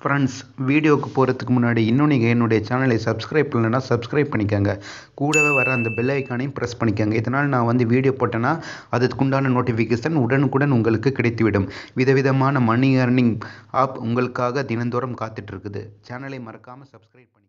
Friends, வீடியோவுக்கு போகிறதுக்கு முன்னாடி இன்னும் நீங்கள் என்னுடைய சேனலை சப்ஸ்கிரைப் பண்ணலைன்னா சப்ஸ்கிரைப் பண்ணிக்கோங்க. கூடவே வர அந்த பெல் ஐக்கானையும் ப்ரெஸ் பண்ணிக்கோங்க. இதனால் நான் வந்து வீடியோ போட்டேன்னா அதுக்குண்டான நோட்டிஃபிகேஷன் உடனுக்குடன் உங்களுக்கு கிடைத்துவிடும். விதவிதமான மணி ஏர்னிங் ஆப் உங்களுக்காக தினந்தோறும் காத்துட்ருக்குது. சேனலை மறக்காமல் சப்ஸ்கிரைப் பண்ணிக்கோங்க.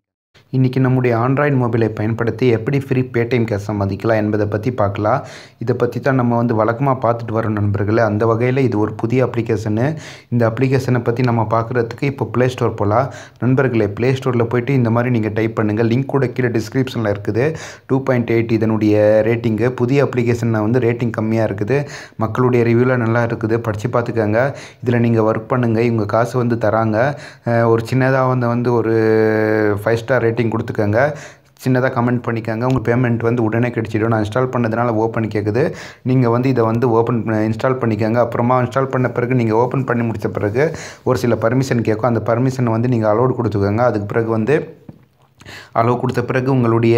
இன்றைக்கி நம்முடைய ஆண்ட்ராய்டு மொபைலை பயன்படுத்தி எப்படி ஃப்ரீ பேடிஎம் கேஷ் சம்பாதிக்கலாம் என்பதை பற்றி பார்க்கலாம். இதை பற்றி தான் நம்ம வந்து வழக்கமாக பார்த்துட்டு வரோம் நண்பர்களே. அந்த வகையில் இது ஒரு புதிய அப்ளிகேஷனு. இந்த அப்ளிகேஷனை பற்றி நம்ம பார்க்குறதுக்கு இப்போ ப்ளே ஸ்டோர் போகலாம். நண்பர்களே, ப்ளே ஸ்டோரில் போய்ட்டு இந்த மாதிரி நீங்கள் டைப் பண்ணுங்கள். லிங்க் கூட கீழே டிஸ்கிரிப்ஷனில் இருக்குது. 2.8 இதனுடைய ரேட்டிங்கு. புதிய அப்ளிகேஷனில் வந்து ரேட்டிங் கம்மியாக இருக்குது. மக்களுடைய ரிவ்யூவில் நல்லா இருக்குது. படித்து பார்த்துக்கோங்க. இதில் நீங்கள் ஒர்க் பண்ணுங்கள். இவங்க காசு வந்து தராங்க. ஒரு சின்னதாக வந்து ஒரு 5 ஸ்டார் ரேட்டிங் கொடுத்துக்கோங்க. சின்னதாக கமெண்ட் பண்ணிக்கோங்க. உங்கள் பேமெண்ட் வந்து உடனே கிடைச்சிடும். நான் இன்ஸ்டால் பண்ணதுனால ஓப்பன் கேட்குது. நீங்கள் வந்து இதை வந்து இன்ஸ்டால் பண்ணிக்கோங்க. அப்புறமா இன்ஸ்டால் பண்ண பிறகு நீங்கள் ஓப்பன் பண்ணி முடித்த பிறகு ஒரு சில பர்மிஷன் கேட்கும். அந்த பர்மிஷனை வந்து நீங்கள் அலோட் கொடுத்துக்கோங்க. அதுக்கு பிறகு வந்து அலோவ் கொடுத்த பிறகு உங்களுடைய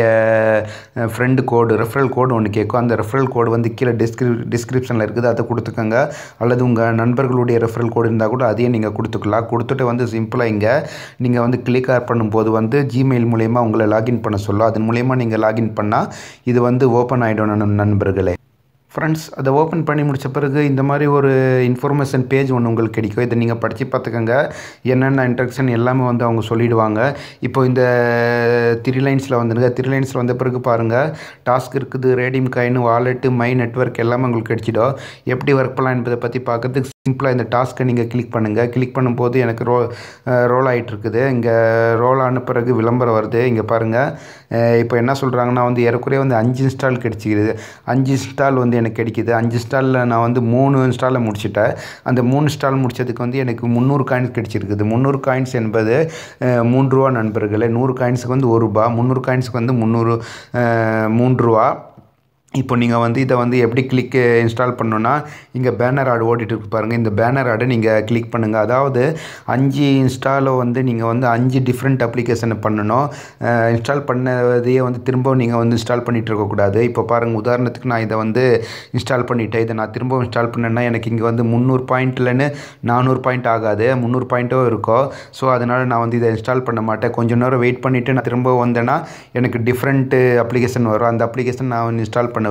ஃப்ரெண்டு கோடு, ரெஃபரல் கோடு ஒன்று கேட்கும். அந்த ரெஃபரல் கோடு வந்து கீழே டிஸ்கிரிப்ஷனில் இருக்குது. அதை கொடுத்துக்கோங்க. அல்லது உங்கள் நண்பர்களுடைய ரெஃபரல் கோடு இருந்தால் கூட அதையும் நீங்கள் கொடுத்துக்கலாம். கொடுத்துட்டு வந்து சிம்பிளாக இங்கே நீங்கள் வந்து கிளிக் பண்ணும்போது வந்து ஜிமெயில் மூலயமா உங்களை லாகின் பண்ண சொல்லும். அதன் மூலயமா நீங்கள் லாகின் பண்ணால் இது வந்து ஓப்பன் ஆகிடும் நண்பர்களே. ஃப்ரெண்ட்ஸ், அதை ஓப்பன் பண்ணி முடித்த பிறகு இந்த மாதிரி ஒரு இன்ஃபர்மேஷன் பேஜ் ஒன்று உங்களுக்கு கிடைக்கும். இதை நீங்கள் படித்து பார்த்துக்கோங்க. என்னென்ன இன்ஸ்ட்ரக்ஷன் எல்லாமே வந்து அவங்க சொல்லிவிடுவாங்க. இப்போ இந்த 3 லைன்ஸில் வந்துடுங்க. 3 லைன்ஸில் வந்த பிறகு பாருங்கள், டாஸ்க் இருக்குது, radium coin, wallet, my network எல்லாமே உங்களுக்கு கிடைச்சிடும். எப்படி ஒர்க் பண்ணலாம் என்பதை பற்றி பார்க்கறதுக்கு சிம்பிளாக இந்த டாஸ்க்கை நீங்கள் கிளிக் பண்ணுங்கள். கிளிக் பண்ணும்போது எனக்கு ரோல் ஆகிட்டுருக்குது. இங்கே ரோல் ஆன பிறகு விளம்பரம் வருது. இங்கே பாருங்கள், இப்போ என்ன சொல்கிறாங்கன்னா வந்து ஏறக்குறைய வந்து 5 இன்ஸ்டால் கிடைச்சிக்கிது. 5 இன்ஸ்டால் வந்து எனக்கு கிடைக்கிது. 5 இன்ஸ்டாலில் நான் வந்து 3 இன்ஸ்டாலை முடிச்சிட்டேன். அந்த 3 இன்ஸ்டால் முடித்ததுக்கு வந்து எனக்கு 300 காயின்ஸ் கிடைச்சிருக்குது. 300 காயின்ஸ் என்பது 3 ரூபா நண்பர்களே. 100 காயின்ஸுக்கு வந்து 1 ரூபா, 300 காயின்ஸுக்கு வந்து 3 ரூபா. இப்போ நீங்கள் வந்து இதை வந்து எப்படி இன்ஸ்டால் பண்ணணுன்னா, இங்கே பேனர் ஆட் ஓடிட்டு இருக்கு பாருங்கள். இந்த பேனர் ஆடை நீங்கள் கிளிக் பண்ணுங்கள். அதாவது 5 இன்ஸ்டாலை வந்து நீங்கள் வந்து 5 டிஃப்ரெண்ட் அப்ளிகேஷனை பண்ணணும். இன்ஸ்டால் பண்ணதையே வந்து திரும்பவும் நீங்கள் வந்து இன்ஸ்டால் பண்ணிகிட்டு இருக்கக்கூடாது. இப்போ பாருங்கள், உதாரணத்துக்கு நான் இதை வந்து இன்ஸ்டால் பண்ணிவிட்டேன். இதை நான் திரும்பவும் இன்ஸ்டால் பண்ணேன்னா எனக்கு இங்கே வந்து 300 பாயிண்ட்லன்னு 400 பாயிண்ட் ஆகாது, 300 பாயிண்ட்டும் இருக்கும். ஸோ அதனால் நான் வந்து இதை இன்ஸ்டால் பண்ண மாட்டேன். கொஞ்சம் நேரம் வெயிட் பண்ணிவிட்டு நான் திரும்ப வந்தேன்னா எனக்கு டிஃப்ரெண்ட்டு அப்ளிகேஷன் வரும். அந்த அப்ளிகேஷன் நான் வந்து இன்ஸ்டால் பண்ணுவேன்.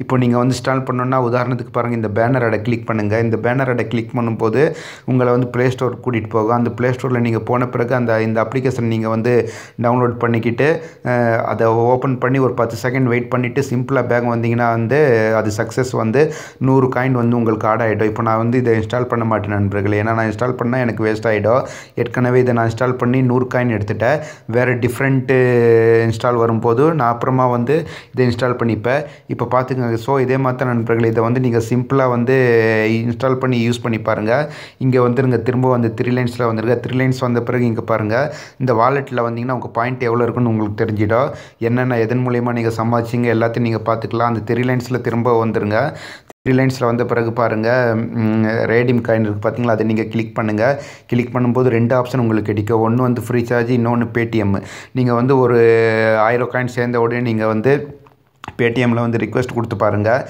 இப்போ நீங்கள் வந்து இன்ஸ்டால் பண்ணணுன்னா உதாரணத்துக்கு பாருங்கள், இந்த பேனர் அடை கிளிக் பண்ணுங்கள். இந்த பேனர் அடை கிளிக் பண்ணும்போது உங்களை வந்து ப்ளே ஸ்டோர் கூட்டிகிட்டு போகும். அந்த ப்ளே ஸ்டோரில் நீங்கள் போன பிறகு இந்த அப்ளிகேஷன் நீங்கள் வந்து டவுன்லோட் பண்ணிக்கிட்டு அதை ஓப்பன் பண்ணி ஒரு 10 செகண்ட் வெயிட் பண்ணிவிட்டு சிம்பிளாக பேக் வந்தீங்கன்னா வந்து அது சக்ஸஸ் வந்து 100 காயின் வந்து உங்களுக்கு ஆட் ஆகிடும். இப்போ நான் வந்து இதை இன்ஸ்டால் பண்ண மாட்டேன் நண்பர்களே. ஏன்னா நான் இன்ஸ்டால் பண்ணால் எனக்கு வேஸ்ட் ஆகிடும். ஏற்கனவே இதை நான் இன்ஸ்டால் பண்ணி 100 காயின் எடுத்துட்டேன். வேறு டிஃப்ரெண்ட்டு இன்ஸ்டால் வரும்போது நான் அப்புறமா வந்து இதை இன்ஸ்டால் பண்ணிப்பேன். இப்போ பார்த்துக்கோங்க. ஸோ இதே மாதிரி தான் நண்பர்களே, இதை வந்து நீங்கள் சிம்பிளாக வந்து இன்ஸ்டால் பண்ணி யூஸ் பண்ணி பாருங்கள். இங்கே வந்துருங்க, திரும்ப வந்து 3 லைன்ஸில் வந்துருங்க. 3 லைன்ஸ் வந்த பிறகு இங்கே பாருங்கள், இந்த வாலெட்டில் வந்தீங்கன்னா உங்கள் பாயிண்ட் எவ்வளோ இருக்குன்னு உங்களுக்கு தெரிஞ்சிடும். என்னென்ன எதன் மூலயமா நீங்கள் சம்பாதிச்சிங்க எல்லாத்தையும் நீங்கள் பார்த்துக்கலாம். அந்த 3 லைன்ஸில் திரும்ப வந்துருங்க. 3 லைன்ஸில் வந்த பிறகு பாருங்கள், ரேடியம் காயின் இருக்குது பார்த்தீங்களா, அதை நீங்கள் கிளிக் பண்ணுங்கள். கிளிக் பண்ணும்போது 2 ஆப்ஷன் உங்களுக்கு கிடைக்கும். ஒன்று வந்து ஃப்ரீ சார்ஜ், இன்னொன்று பேடிஎம். நீங்கள் வந்து ஒரு 1000 காயின் சேர்ந்த உடனே நீங்கள் வந்து பேடிஎம்மில் வந்து ரிக்வெஸ்ட் கொடுத்து பாருங்கள்.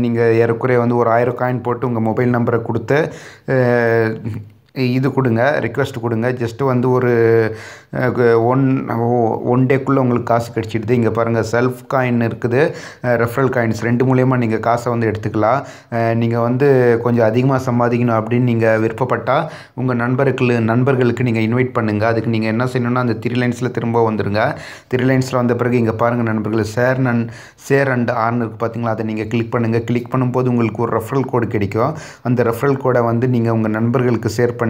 நீங்கள் ஏறக்குறைய வந்து ஒரு 1000 காயின் போட்டு உங்கள் மொபைல் நம்பரை கொடுத்து இது கொடுங்க, ரிக்வெஸ்ட் கொடுங்க. ஜஸ்ட்டு வந்து ஒரு ஒன் டேக்குள்ளே உங்களுக்கு காசு கிடச்சிடுது. இங்கே பாருங்கள், செல்ஃப் காயின் இருக்குது, ரெஃபரல் காயின்ஸ் 2 மூலயமா நீங்கள் காசை வந்து எடுத்துக்கலாம். நீங்கள் வந்து கொஞ்சம் அதிகமாக சம்பாதிக்கணும் அப்படின்னு நீங்கள் விருப்பப்பட்டால் உங்கள் நண்பர்களுக்கு நீங்கள் இன்வைட் பண்ணுங்கள். அதுக்கு நீங்கள் என்ன செய்யணுன்னா, அந்த 3 லைன்ஸில் திரும்ப வந்துடுங்க. 3 லைன்ஸில் வந்த பிறகு இங்கே பாருங்கள் நண்பர்கள், ஷேர் அண்ட் ஆர்ன் இருக்குது பார்த்தீங்களா, அதை நீங்கள் கிளிக் பண்ணுங்கள். கிளிக் பண்ணும்போது உங்களுக்கு ஒரு ரெஃபரல் கோடு கிடைக்கும். அந்த ரெஃபரல் கோடை வந்து நீங்கள் உங்கள் நண்பர்களுக்கு ஷேர் பண்ணி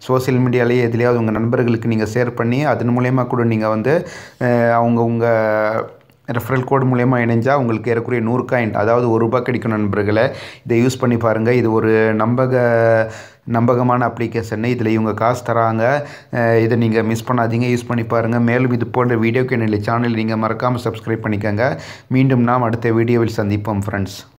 சோசியல் மீடியாலேயே எதுலையாவது உங்கள் நண்பர்களுக்கு நீங்கள் ஷேர் பண்ணி அதன் மூலயமா கூட நீங்கள் வந்து உங்கள் ரெஃபரல் கோடு மூலயமா இணைஞ்சால் உங்களுக்கு ஏறக்குறைய 100 காயின், அதாவது 1 ரூபா கிடைக்கும் நண்பர்களே. இதை யூஸ் பண்ணி பாருங்கள். இது ஒரு நம்பகமான அப்ளிகேஷன். இதில் இவங்க காசு தராங்க. இதை நீங்கள் மிஸ் பண்ணாதீங்க, யூஸ் பண்ணி பாருங்கள். மேலும் இது போன்ற வீடியோக்கு என்னுடைய சேனல் நீங்கள் மறக்காமல் சப்ஸ்கிரைப் பண்ணிக்கோங்க. மீண்டும் நாம் அடுத்த வீடியோவில் சந்திப்போம் ஃப்ரெண்ட்ஸ்.